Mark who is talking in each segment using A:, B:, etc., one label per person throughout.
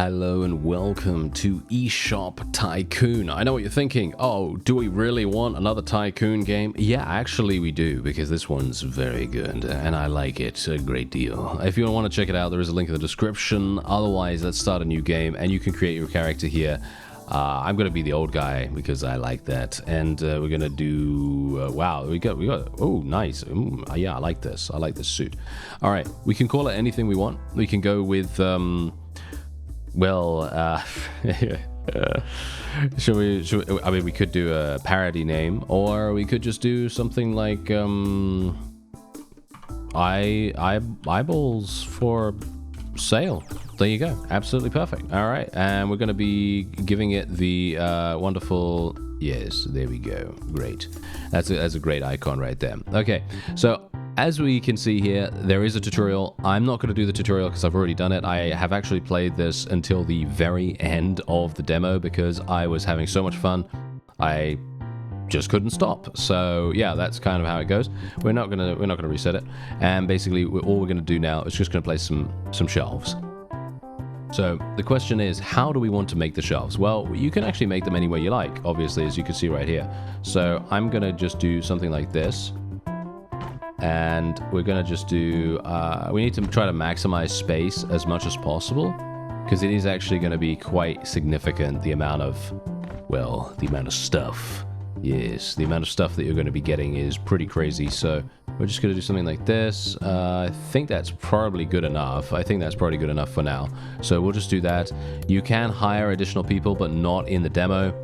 A: Hello and welcome to eShop Tycoon. I know what you're thinking. Oh, do we really want another Tycoon game? Yeah, actually we do, because this one's very good and I like it a great deal. If you want to check it out, there is a link in the description. Otherwise, let's start a new game and you can create your character here. I'm going to be the old guy because I like that. And we're going to do... wow, we got... Oh, nice. Yeah, I like this. I like this suit. All right, we can call it anything we want. We can go with... should we, I mean, we could do a parody name, or we could just do something like, eyeballs for sale. There you go. Absolutely perfect. All right. And we're going to be giving it the, wonderful, yes, there we go. Great. That's a great icon right there. Okay. So, as we can see here, there is a tutorial. I'm not going to do the tutorial because I've already done it. I have actually played this until the very end of the demo because I was having so much fun. I just couldn't stop. So yeah, that's kind of how it goes. We're not gonna reset it. And basically, all we're gonna do now is just gonna place some shelves. So the question is, how do we want to make the shelves? Well, you can actually make them any way you like, obviously, as you can see right here. So I'm gonna just do something like this. And we're going to just do, we need to try to maximize space as much as possible, because it is actually going to be quite significant, the amount of stuff. Yes, the amount of stuff that you're going to be getting is pretty crazy. So we're just going to do something like this. I think that's probably good enough. I think that's probably good enough for now. So we'll just do that. You can hire additional people, but not in the demo.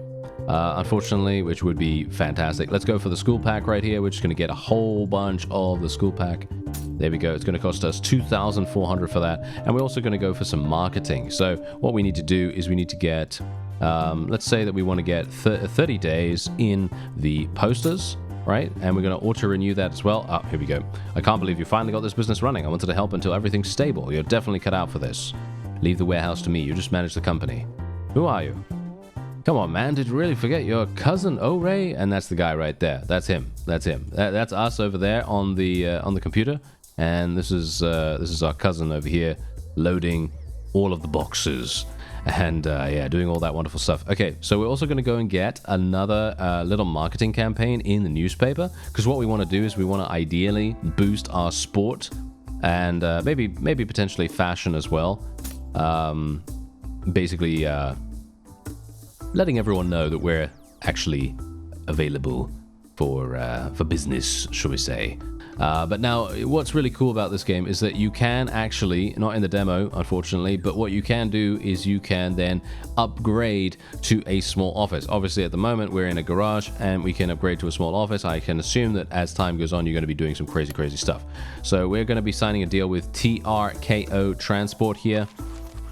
A: Unfortunately, which would be fantastic. Let's go for the school pack right here. We're just going to get a whole bunch of the school pack. There we go. It's going to cost us 2,400 for that. And we're also going to go for some marketing. So what we need to do is we need to get, let's say that we want to get 30 days in the posters, right? And we're going to auto-renew that as well. Oh, here we go. I can't believe you finally got this business running. I wanted to help until everything's stable. You're definitely cut out for this. Leave the warehouse to me. You just manage the company. Who are you? Come on, man, did you really forget your cousin, O-Ray? And that's the guy right there. That's him. That's him. That's us over there on the computer. And this is our cousin over here loading all of the boxes. And, yeah, doing all that wonderful stuff. Okay, so we're also going to go and get another little marketing campaign in the newspaper. Because what we want to do is we want to ideally boost our sport and maybe potentially fashion as well. Basically... letting everyone know that we're actually available for business, shall we say. But now, what's really cool about this game is that you can actually, not in the demo, unfortunately, but what you can do is you can then upgrade to a small office. Obviously, at the moment, we're in a garage, and we can upgrade to a small office. I can assume that as time goes on, you're going to be doing some crazy, crazy stuff. So we're going to be signing a deal with TRKO Transport here.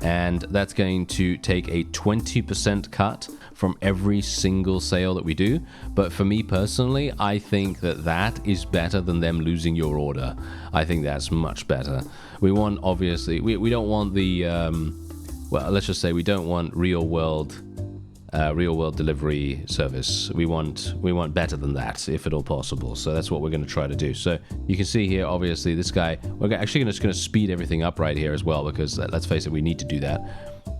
A: And that's going to take a 20% cut from every single sale that we do. But for me personally, I think that is better than them losing your order. I think that's much better. We want, obviously, we don't want the, well, let's just say we don't want real world delivery service. We want better than that, if at all possible. So that's what we're going to try to do. So you can see here, obviously, this guy, we're actually just going to speed everything up right here as well, because let's face it, we need to do that.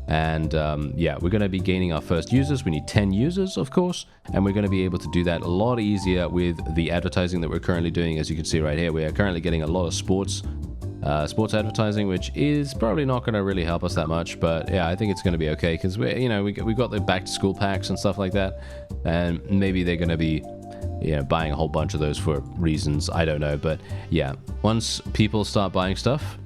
A: And yeah, we're going to be gaining our first users. We need 10 users, of course, and we're going to be able to do that a lot easier with the advertising that we're currently doing. As you can see right here, we are currently getting a lot of sports advertising, which is probably not going to really help us that much, but yeah, I think it's going to be okay, because we've got the back to school packs and stuff like that, and maybe they're going to be buying a whole bunch of those for reasons I don't know. But yeah, once people start buying stuff,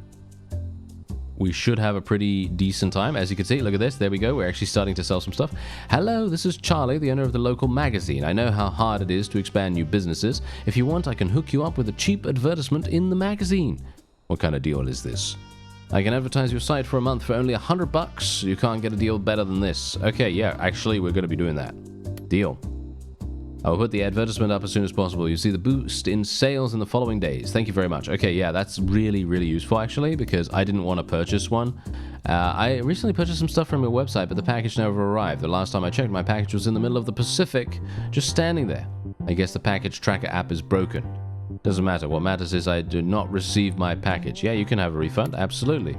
A: we should have a pretty decent time. As you can see, look at this, there we go, we're actually starting to sell some stuff. Hello, this is Charlie, the owner of the local magazine. I know how hard it is to expand new businesses. If you want, I can hook you up with a cheap advertisement in the magazine. What kind of deal is this? I can advertise your site for a month for only $100. You can't get a deal better than this. Okay, yeah, actually, we're going to be doing that. Deal. I'll put the advertisement up as soon as possible. You see the boost in sales in the following days. Thank you very much. Okay, yeah, that's really, really useful, actually, because I didn't want to purchase one. I recently purchased some stuff from your website, but the package never arrived. The last time I checked, my package was in the middle of the Pacific, just standing there. I guess the package tracker app is broken. Doesn't matter. What matters is I did not receive my package. Yeah, you can have a refund. Absolutely.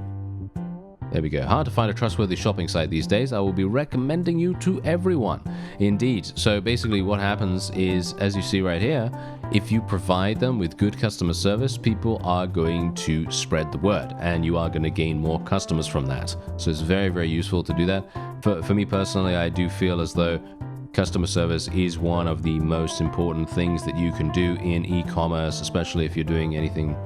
A: There we go. Hard to find a trustworthy shopping site these days. I will be recommending you to everyone. Indeed. So basically what happens is, as you see right here, if you provide them with good customer service, people are going to spread the word and you are going to gain more customers from that. So it's very, very useful to do that. For me personally, I do feel as though customer service is one of the most important things that you can do in e-commerce, especially if you're doing anything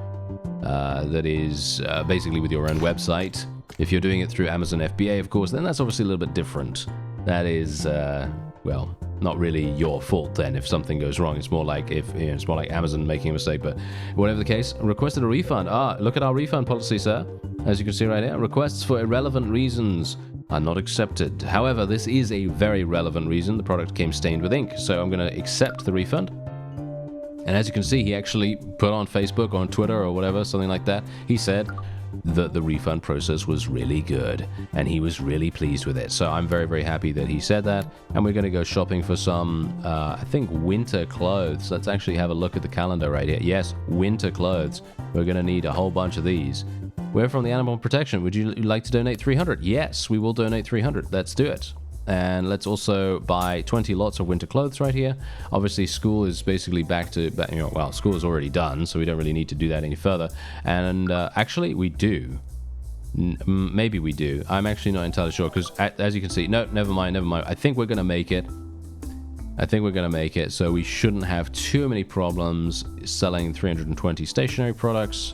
A: that is basically with your own website. If you're doing it through Amazon FBA, of course, then that's obviously a little bit different. That is, well, not really your fault then if something goes wrong. It's more like it's more like Amazon making a mistake. But whatever the case, requested a refund. Look at our refund policy, sir. As you can see right here, requests for irrelevant reasons are not accepted. However, this is a very relevant reason. The product came stained with ink, so I'm going to accept the refund. And as you can see, he actually put on Facebook or on Twitter or whatever, something like that. He said that the refund process was really good and he was really pleased with it. So I'm very, very happy that he said that. And we're going to go shopping for some, I think, winter clothes. Let's actually have a look at the calendar right here. Yes, winter clothes. We're going to need a whole bunch of these. We're from the Animal Protection. Would you like to donate 300? Yes, we will donate 300. Let's do it. And let's also buy 20 lots of winter clothes right here. Obviously, school is basically back to, well, school is already done, so we don't really need to do that any further. And actually, we do. Maybe we do. I'm actually not entirely sure, because as you can see, no, never mind. I think we're going to make it. So we shouldn't have too many problems selling 320 stationery products.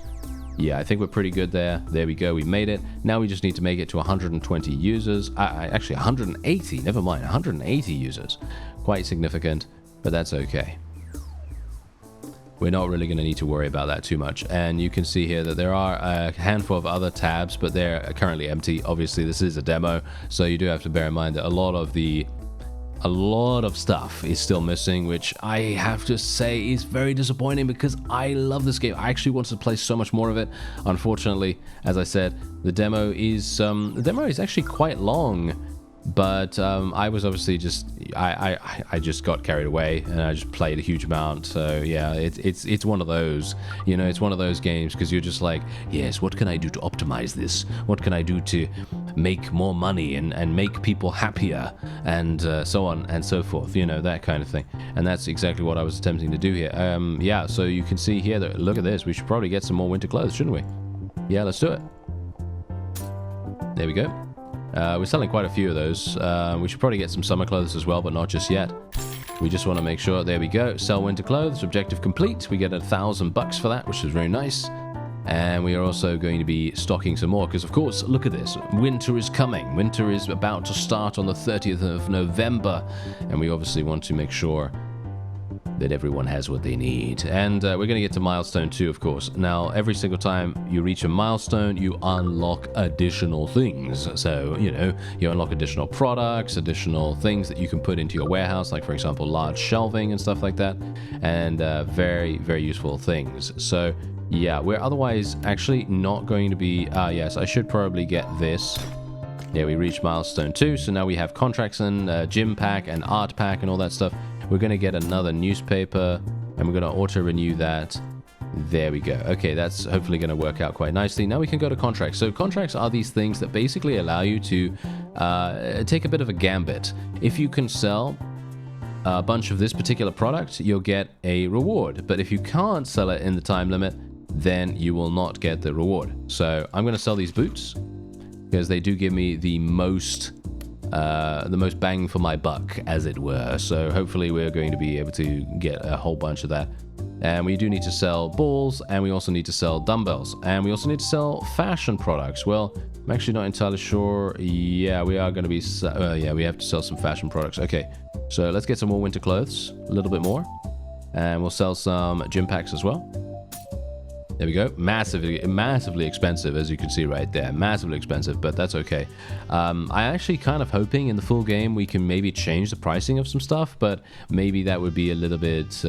A: Yeah, I think we're pretty good there. There we go. We made it. Now we just need to make it to 120 users. Actually, 180. Never mind. 180 users. Quite significant, but that's okay. We're not really going to need to worry about that too much. And you can see here that there are a handful of other tabs, but they're currently empty. Obviously, this is a demo, so you do have to bear in mind that a lot of stuff is still missing, which I have to say is very disappointing because I love this game. I actually wanted to play so much more of it. Unfortunately, as I said, the demo is actually quite long. But I was obviously just I just got carried away and I just played a huge amount. So yeah, it's one of those, it's one of those games because you're just like, yes, what can I do to optimize this? What can I do to make more money and make people happier and so on and so forth, that kind of thing. And that's exactly what I was attempting to do here. Yeah, so you can see here that, look at this, we should probably get some more winter clothes, shouldn't we? Yeah, let's do it. There we go. We're selling quite a few of those. We should probably get some summer clothes as well, but not just yet. We just want to make sure. There we go. Sell winter clothes. Objective complete. We get $1,000 for that, which is very nice. And we are also going to be stocking some more because, of course, look at this. Winter is coming. Winter is about to start on the 30th of November. And we obviously want to make sure that everyone has what they need. And we're going to get to milestone 2, of course. Now, every single time you reach a milestone, you unlock additional things. So, you unlock additional products, additional things that you can put into your warehouse, like, for example, large shelving and stuff like that. And very, very useful things. So, yeah, we're otherwise actually not going to be... yes, I should probably get this. Yeah, we reached milestone 2. So now we have contracts and gym pack and art pack and all that stuff. We're going to get another newspaper, and we're going to auto-renew that. There we go. Okay, that's hopefully going to work out quite nicely. Now we can go to contracts. So contracts are these things that basically allow you to take a bit of a gambit. If you can sell a bunch of this particular product, you'll get a reward. But if you can't sell it in the time limit, then you will not get the reward. So I'm going to sell these boots because they do give me the most bang for my buck, as it were. So hopefully we're going to be able to get a whole bunch of that. And we do need to sell balls, and we also need to sell dumbbells, and we also need to sell fashion products. Well, I'm actually not entirely sure. Yeah, we are going to be... yeah, we have to sell some fashion products. Okay, so let's get some more winter clothes, a little bit more. And we'll sell some gym packs as well. There we go. Massively expensive, as you can see right there. Massively expensive, but that's okay. I actually kind of hoping in the full game we can maybe change the pricing of some stuff, but maybe that would be a little bit...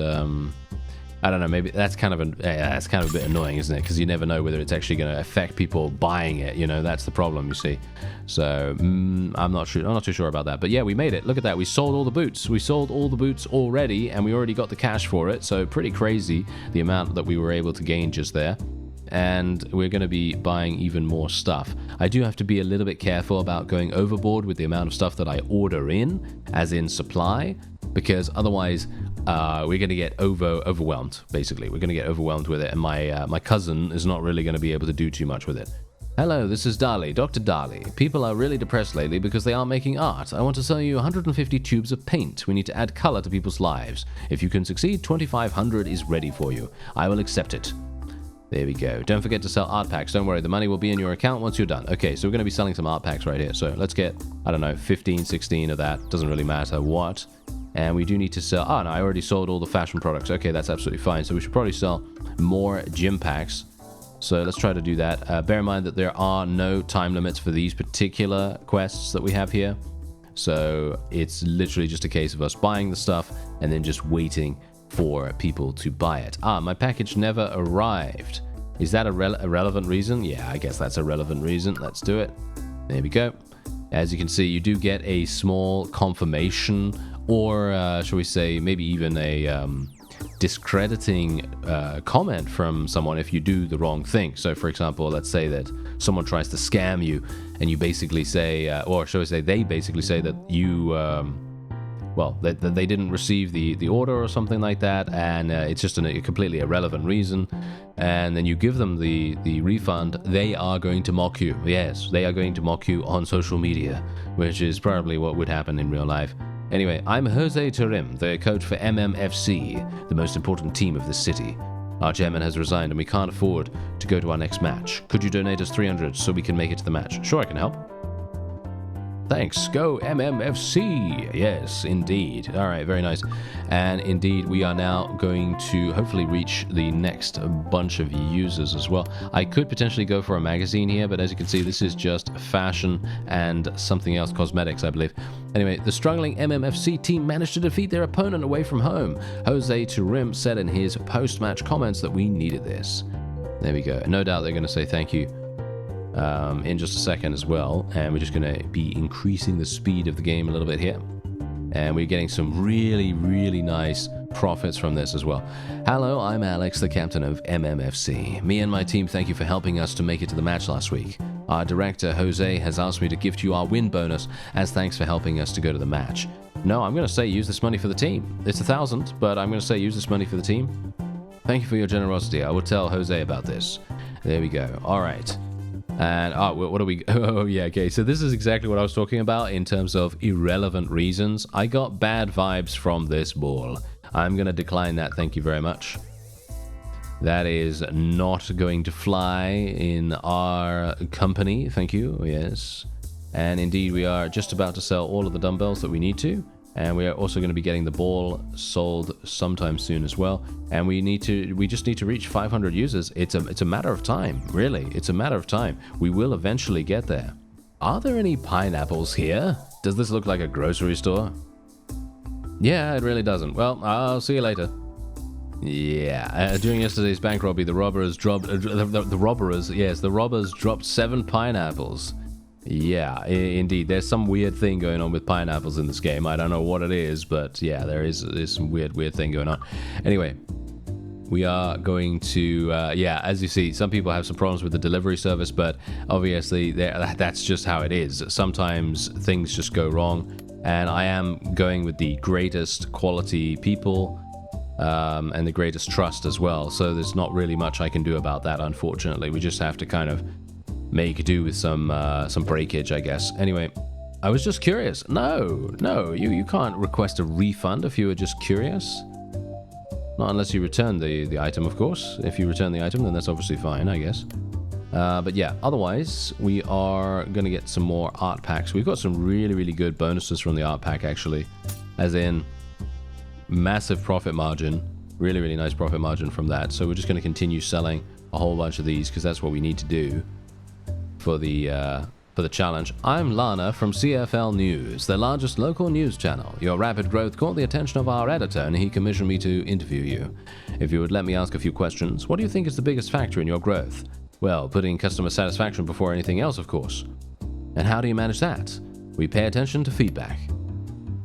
A: I don't know, maybe that's kind of a bit annoying, isn't it? Because you never know whether it's actually going to affect people buying it. That's the problem, you see. So I'm not too sure about that. But yeah, we made it. Look at that. We sold all the boots. We sold all the boots already, and we already got the cash for it. So pretty crazy the amount that we were able to gain just there. and we're going to be buying even more stuff. I do have to be a little bit careful about going overboard with the amount of stuff that I order in, as in supply, because otherwise we're going to get overwhelmed, basically. We're going to get overwhelmed with it, and my cousin is not really going to be able to do too much with it. Hello, this is Dali, Dr. Dali. People are really depressed lately because they aren't making art. I want to sell you 150 tubes of paint. We need to add color to people's lives. If you can succeed, 2,500 is ready for you. I will accept it. There we go. Don't forget to sell art packs. Don't worry, the money will be in your account once you're done. Okay, so we're going to be selling some art packs right here. So let's get, I don't know, 15, 16 of that. Doesn't really matter what. And we do need to sell... Oh, no, I already sold all the fashion products. Okay, that's absolutely fine. So we should probably sell more gym packs. So let's try to do that. Bear in mind that there are no time limits for these particular quests that we have here. So it's literally just a case of us buying the stuff and then just waiting for people to buy it. Ah, my package never arrived. Is that a relevant reason? Yeah, I guess that's a relevant reason. Let's do it. There we go. As you can see, you do get a small confirmation, or shall we say maybe even a... discrediting comment from someone if you do the wrong thing. So for example, let's say that someone tries to scam you and you basically say, or shall we say they basically say that you well, that they didn't receive the order or something like that, and it's just a completely irrelevant reason, and then you give them the refund, they are going to mock you. Yes, they are going to mock you on social media, which is probably what would happen in real life. Anyway, I'm Jose Turim, the coach for MMFC, the most important team of this city. Our chairman has resigned and we can't afford to go to our next match. Could you donate us 300 so we can make it to the match? Sure, I can help. Thanks. Go MMFC. Yes, indeed. All right, very nice. And indeed, we are now going to hopefully reach the next bunch of users as well. I could potentially go for a magazine here, but as you can see, this is just fashion and something else, cosmetics, I believe. Anyway, the struggling MMFC team managed to defeat their opponent away from home. Jose Turim said in his post-match comments that we needed this. There we go. No doubt they're going to say thank you in just a second as well, and we're just going to be increasing the speed of the game a little bit here, and we're getting some really nice profits from this as well. Hello, I'm Alex, the captain of MMFC. Me and my team thank you for helping us to make it to the match last week. Our director Jose has asked me to gift you our win bonus as thanks for helping us to go to the match. No, I'm going to say use this money for the team. It's 1,000, but I'm going to say use this money for the team. Thank you for your generosity. I will tell Jose about this. There we go. All right. And what are we? Oh yeah, okay. So this is exactly what I was talking about in terms of irrelevant reasons. I got bad vibes from this ball. I'm gonna decline that. Thank you very much. That is not going to fly in our company. Thank you. Yes. And indeed, we are just about to sell all of the dumbbells that we need to. And we are also going to be getting the ball sold sometime soon as well. And we just need to reach 500 users. It's a matter of time, really. It's a matter of time. We will eventually get there. Are there any pineapples here? Does this look like a grocery store? Yeah, it really doesn't. Well, I'll see you later. Yeah, during yesterday's bank robbery, the robbers dropped the robbers dropped 7 pineapples. Yeah, indeed. There's some weird thing going on with pineapples in this game. I don't know what it is, but yeah, there's some weird thing going on. Anyway, we are going to, yeah, as you see, some people have some problems with the delivery service, but obviously that's just how it is. Sometimes things just go wrong, and I am going with the greatest quality people and the greatest trust as well, so there's not really much I can do about that, unfortunately. We just have to kind of make do with some breakage, I guess. Anyway, I was just curious. No, you can't request a refund if you were just curious. Not unless you return the item, of course. If you return the item, then that's obviously fine, I guess. But yeah, otherwise, we are going to get some more art packs. We've got some really good bonuses from the art pack, actually. As in, massive profit margin. Really nice profit margin from that. So we're just going to continue selling a whole bunch of these, because that's what we need to do for the challenge. I'm Lana from CFL News, the largest local news channel. Your rapid growth caught the attention of our editor, and he commissioned me to interview you. If you would let me ask a few questions, what do you think is the biggest factor in your growth? Well, putting customer satisfaction before anything else, of course. And how do you manage that? We pay attention to feedback.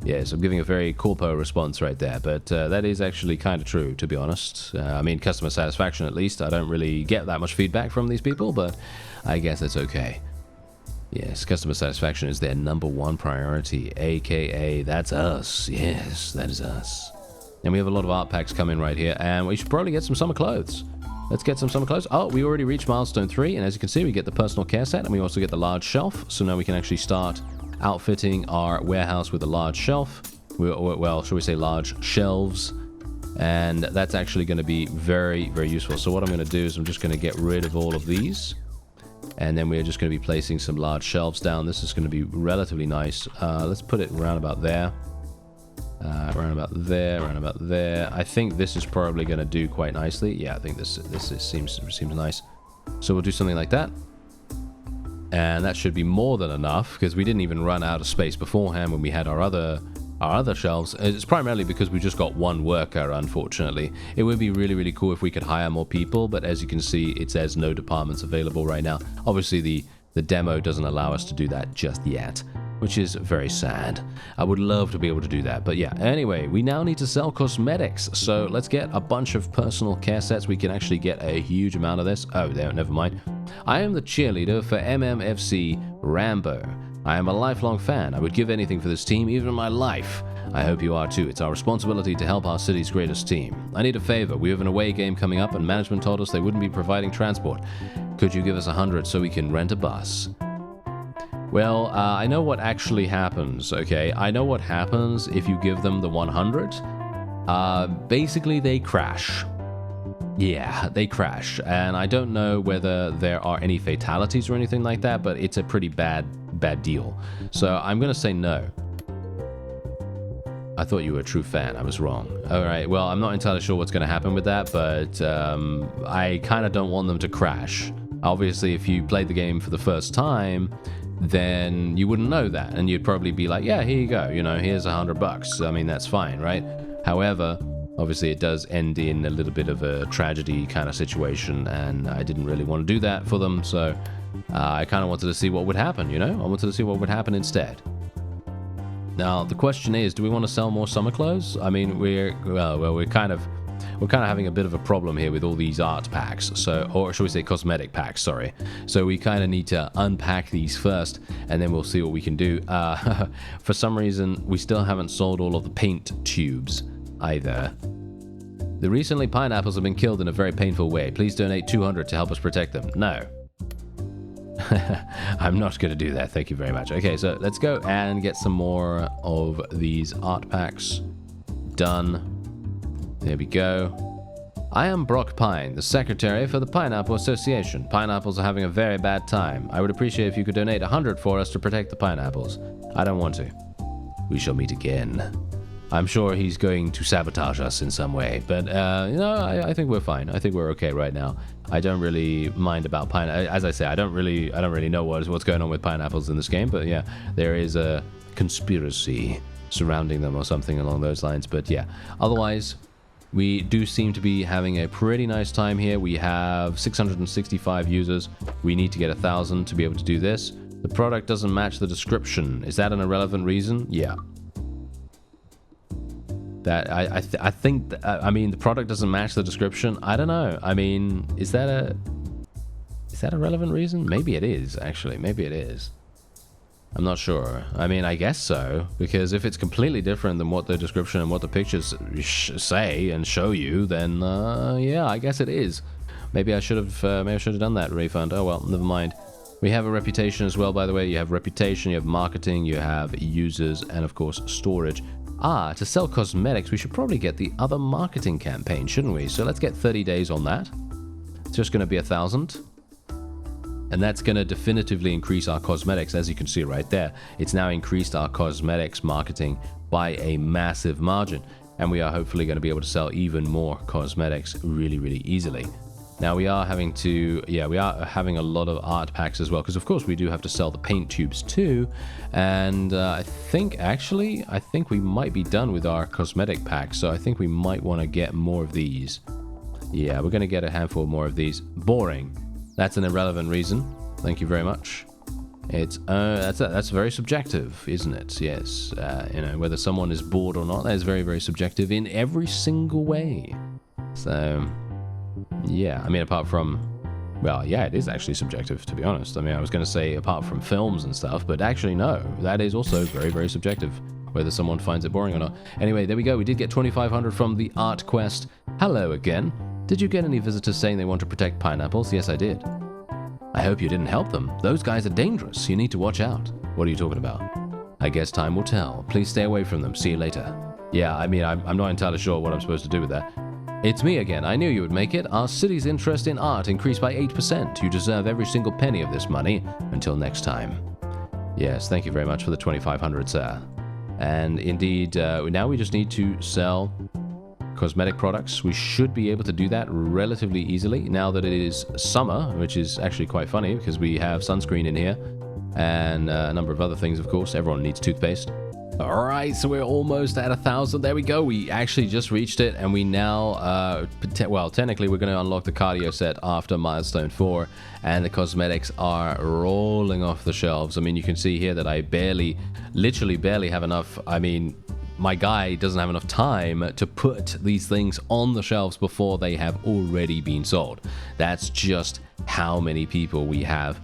A: Yes, I'm giving a very corpo response right there, but that is actually kind of true, to be honest. I mean, customer satisfaction, at least. I don't really get that much feedback from these people, but I guess it's okay. Yes, customer satisfaction is their #1 priority, aka that's us. Yes, that is us. And we have a lot of art packs coming right here, and we should probably get some summer clothes. Let's get some summer clothes. Oh, we already reached milestone 3, and as you can see, we get the personal care set, and we also get the large shelf, so now we can actually start outfitting our warehouse with a large shelf. Well, shall we say large shelves? And that's actually going to be very, very useful. So what I'm going to do is I'm just going to get rid of all of these. And then we're just going to be placing some large shelves down. This is going to be relatively nice. Let's put it around about there. Around about there, around about there. I think this is probably going to do quite nicely. Yeah, I think this seems nice. So we'll do something like that. And that should be more than enough, because we didn't even run out of space beforehand when we had our other shelves. It's primarily because we just got one worker, unfortunately. It would be really, really cool if we could hire more people, but as you can see, it says no departments available right now. Obviously, the demo doesn't allow us to do that just yet, which is very sad. I would love to be able to do that, but yeah. Anyway, we now need to sell cosmetics, so let's get a bunch of personal care sets. We can actually get a huge amount of this. Oh, there, never mind. I am the cheerleader for MMFC Rambo. I am a lifelong fan. I would give anything for this team, even my life. I hope you are too. It's our responsibility to help our city's greatest team. I need a favor. We have an away game coming up, and management told us they wouldn't be providing transport. Could you give us 100 so we can rent a bus? Well, I know what actually happens, okay? I know what happens if you give them the 100. Basically, they crash. Yeah, they crash. And I don't know whether there are any fatalities or anything like that, but it's a pretty bad deal. So I'm going to say no. I thought you were a true fan. I was wrong. All right, well, I'm not entirely sure what's going to happen with that, but I kind of don't want them to crash. Obviously, if you played the game for the first time, then you wouldn't know that, and you'd probably be like, yeah, here you go, you know, here's $100. I mean, that's fine, right? However, obviously it does end in a little bit of a tragedy kind of situation, and I didn't really want to do that for them, so I kind of wanted to see what would happen, you know? I wanted to see what would happen instead. Now, the question is, do we want to sell more summer clothes? I mean, we're kind of having a bit of a problem here with all these art packs, or shall we say cosmetic packs, sorry. So we kind of need to unpack these first, and then we'll see what we can do. For some reason, we still haven't sold all of the paint tubes either. The recently pineapples have been killed in a very painful way. Please donate 200 to help us protect them. No. I'm not going to do that, thank you very much. Okay, so let's go and get some more of these art packs done. There we go. I am Brock Pine, the secretary for the Pineapple Association. Pineapples are having a very bad time. I would appreciate if you could donate 100 for us to protect the pineapples. I don't want to. We shall meet again. I'm sure he's going to sabotage us in some way, but you know, I think we're fine. I think we're okay right now. I don't really mind about pineapple. As I say, I don't really know what's going on with pineapples in this game, but yeah, there is a conspiracy surrounding them or something along those lines. But yeah, otherwise, we do seem to be having a pretty nice time here. We have 665 users. We need to get 1,000 to be able to do this. The product doesn't match the description. Is that an irrelevant reason? Yeah. That I think I mean the product doesn't match the description. I don't know. I mean, is that a relevant reason? Maybe it is, actually. Maybe it is. I'm not sure. I mean, I guess so, because if it's completely different than what the description and what the pictures say and show you, then yeah, I guess it is. Maybe I should have done that refund. Oh well, never mind. We have a reputation as well, by the way. You have reputation, you have marketing, you have users, and of course storage. To sell cosmetics, we should probably get the other marketing campaign, shouldn't we? So let's get 30 days on that. It's just going to be 1,000. And that's going to definitively increase our cosmetics, as you can see right there. It's now increased our cosmetics marketing by a massive margin. And we are hopefully going to be able to sell even more cosmetics really, really easily. Now we are having a lot of art packs as well, because of course we do have to sell the paint tubes too. And I think we might be done with our cosmetic packs, so I think we might want to get more of these. Yeah, we're going to get a handful more of these. Boring. That's an irrelevant reason. Thank you very much. That's very subjective, isn't it? Yes, whether someone is bored or not, that is very, very subjective in every single way. So, yeah, I mean, apart from, well, yeah, it is actually subjective, to be honest. I mean, I was going to say apart from films and stuff, but actually, no, that is also very, very subjective, whether someone finds it boring or not. Anyway, there we go. We did get 2,500 from the art quest. Hello again. Did you get any visitors saying they want to protect pineapples? Yes, I did. I hope you didn't help them. Those guys are dangerous. You need to watch out. What are you talking about? I guess time will tell. Please stay away from them. See you later. Yeah, I mean, I'm not entirely sure what I'm supposed to do with that. It's me again. I knew you would make it. Our city's interest in art increased by 8%. You deserve every single penny of this money. Until next time. Yes, thank you very much for the 2,500, sir. And indeed, now we just need to sell cosmetic products. We should be able to do that relatively easily now that it is summer, which is actually quite funny because we have sunscreen in here and a number of other things, of course. Everyone needs toothpaste. All right, so we're almost at 1,000. There we go. We actually just reached it, and we now, technically we're going to unlock the cardio set after Milestone 4, and the cosmetics are rolling off the shelves. I mean, you can see here that I literally barely have enough. I mean, my guy doesn't have enough time to put these things on the shelves before they have already been sold. That's just how many people we have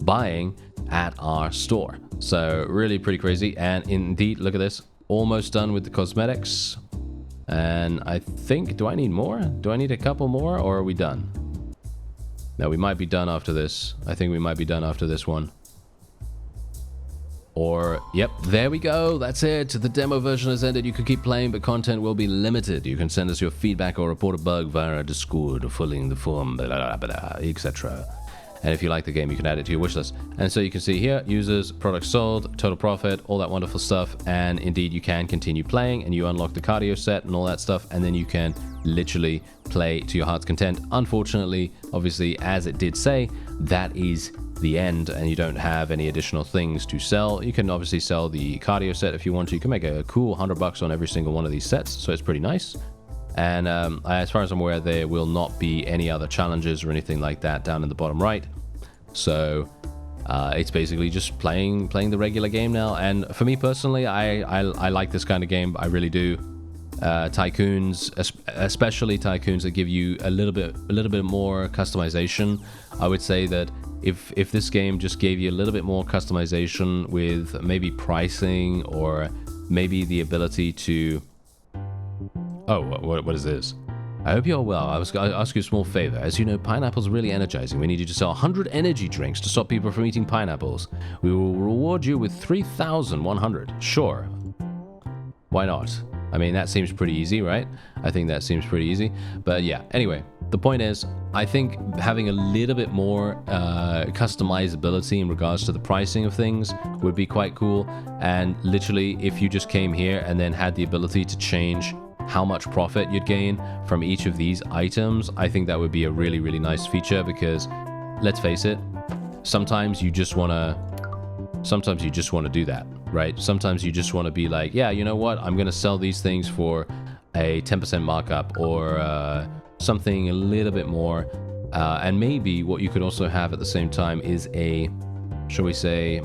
A: buying at our store. So really pretty crazy. And indeed, look at this, almost done with the cosmetics. And I think, do I need more? Do I need a couple more, or are we done? No, we might be done after this. I think we might be done after this one. Or, yep, there we go. That's it. The demo version has ended. You can keep playing, but content will be limited. You can send us your feedback or report a bug via our Discord or filling the form, etc. And if you like the game, you can add it to your wishlist. And so you can see here, users, products sold, total profit, all that wonderful stuff. And indeed, you can continue playing, and you unlock the cardio set and all that stuff. And then you can literally play to your heart's content. Unfortunately, obviously, as it did say, that is the end, and you don't have any additional things to sell. You can obviously sell the cardio set if you want to. You can make a cool $100 on every single one of these sets, so it's pretty nice. And as far as I'm aware, there will not be any other challenges or anything like that down in the bottom right. So it's basically just playing the regular game now. And for me personally, I like this kind of game. I really do. Tycoons, especially Tycoons that give you a little bit more customization. I would say that if this game just gave you a little bit more customization with maybe pricing or maybe the ability to... Oh, what is this? I hope you're well. I was going to ask you a small favor. As you know, pineapples are really energizing. We need you to sell 100 energy drinks to stop people from eating pineapples. We will reward you with 3,100. Sure. Why not? I mean, that seems pretty easy, right? I think that seems pretty easy. But yeah, anyway, the point is, I think having a little bit more customizability in regards to the pricing of things would be quite cool. And literally, if you just came here and then had the ability to change how much profit you'd gain from each of these items, I think that would be a really, really nice feature, because let's face it, sometimes you just want to do that, right? Sometimes you just want to be like, yeah, you know what? I'm going to sell these things for a 10% markup or something a little bit more. And maybe what you could also have at the same time is a, shall we say,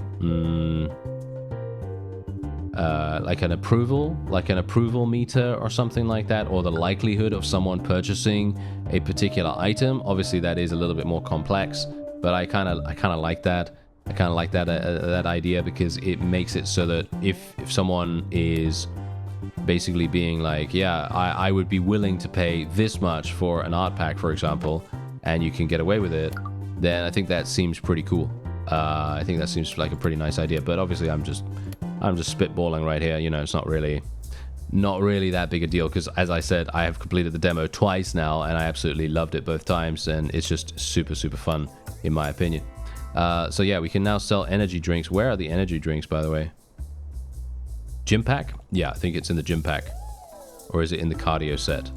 A: like an approval meter or something like that, or the likelihood of someone purchasing a particular item. Obviously, that is a little bit more complex, but I kind of like that. I kind of like that idea, because it makes it so that if someone is basically being like, yeah, I would be willing to pay this much for an art pack, for example, and you can get away with it, then I think that seems pretty cool. I think that seems like a pretty nice idea. But obviously, I'm just spitballing right here. You know, it's not really that big a deal, because as I said, I have completed the demo twice now, and I absolutely loved it both times, and it's just super, super fun in my opinion. So yeah, we can now sell energy drinks. Where are the energy drinks, by the way? Gym pack? Yeah, I think it's in the gym pack. Or is it in the cardio set?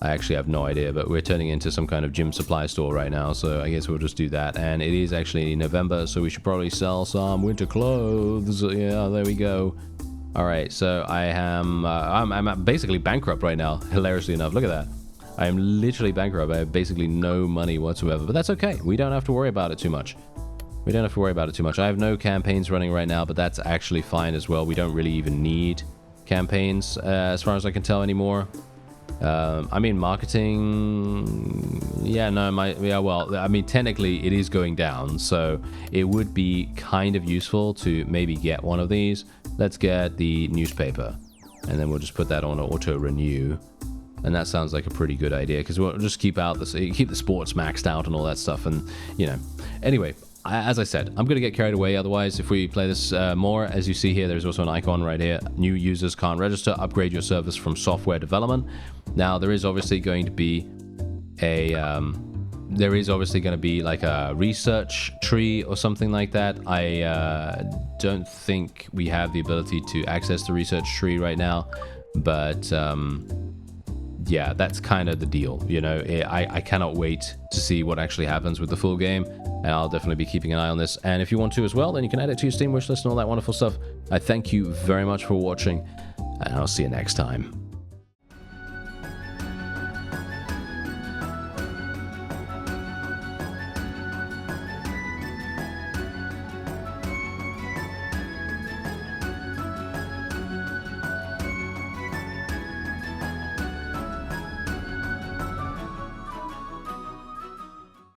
A: I actually have no idea, but we're turning into some kind of gym supply store right now, so I guess we'll just do that. And it is actually November, so we should probably sell some winter clothes. Yeah, there we go. All right, so I'm basically bankrupt right now, hilariously enough. Look at that. I am literally bankrupt. I have basically no money whatsoever, but that's okay. We don't have to worry about it too much. We don't have to worry about it too much. I have no campaigns running right now, but that's actually fine as well. We don't really even need campaigns as far as I can tell anymore. I mean, marketing... Yeah, no, well, I mean, technically it is going down, so it would be kind of useful to maybe get one of these. Let's get the newspaper, and then we'll just put that on auto-renew. And that sounds like a pretty good idea, because we'll just keep the sports maxed out and all that stuff, and, you know. Anyway, as I said, I'm going to get carried away otherwise if we play this more. As you see here, there's also an icon right here. New users can't register. Upgrade your service from software development. Now, there is obviously going to be like a research tree or something like that. I don't think we have the ability to access the research tree right now, but yeah, that's kind of the deal. You know, I cannot wait to see what actually happens with the full game. And I'll definitely be keeping an eye on this. And if you want to as well, then you can add it to your Steam wishlist and all that wonderful stuff. I thank you very much for watching, and I'll see you next time.